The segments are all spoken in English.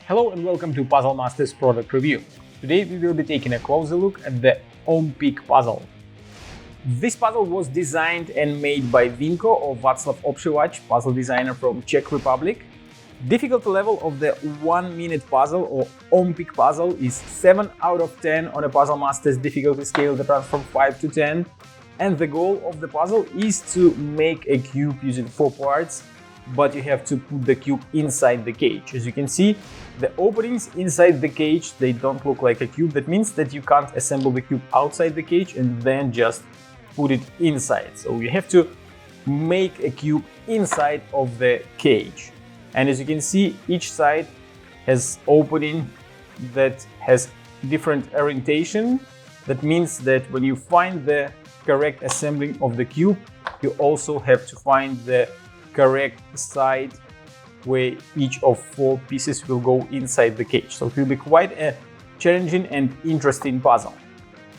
Hello and welcome to Puzzle Masters product review. Today we will be taking a closer look at the OMPIC puzzle. This puzzle was designed and made by Vinko or Václav Obshivač, puzzle designer from Czech Republic. Difficulty level of the 1 minute puzzle or OMPIC puzzle is 7 out of 10 on a Puzzle Masters difficulty scale that runs from 5 to 10. And the goal of the puzzle is to make a cube using 4 parts, but you have to put the cube inside the cage. As you can see, the openings inside the cage, they don't look like a cube. That means that you can't assemble the cube outside the cage and then just put it inside. So you have to make a cube inside of the cage. And as you can see, each side has opening that has different orientation. That means that when you find the correct assembling of the cube, you also have to find the correct side where each of 4 pieces will go inside the cage. So it will be quite a challenging and interesting puzzle.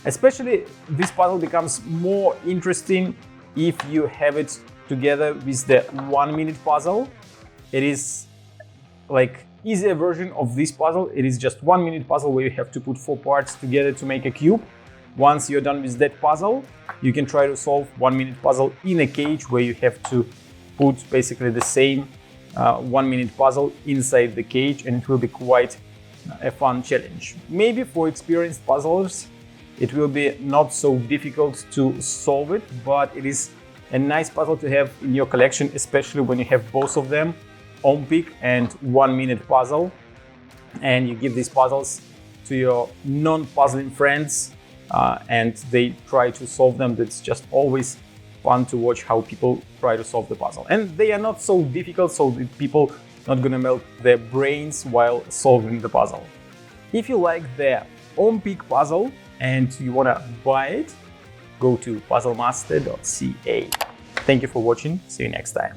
Especially this puzzle becomes more interesting if you have it together with the 1 minute puzzle. It is like easier version of this puzzle. It is just 1 minute puzzle where you have to put 4 parts together to make a cube. Once you're done with that puzzle, you can try to solve 1 minute puzzle in a cage where you have to put basically the same 1 minute puzzle inside the cage, and it will be quite a fun challenge. Maybe for experienced puzzlers it will be not so difficult to solve it, but it is a nice puzzle to have in your collection, especially when you have both of them, OMPIC and 1 minute puzzle, and you give these puzzles to your non-puzzling friends and they try to solve them. That's just always fun to watch how people try to solve the puzzle. And they are not so difficult, so the people not gonna melt their brains while solving the puzzle. If you like the OMPIC puzzle and you wanna buy it, go to puzzlemaster.ca. Thank you for watching. See you next time.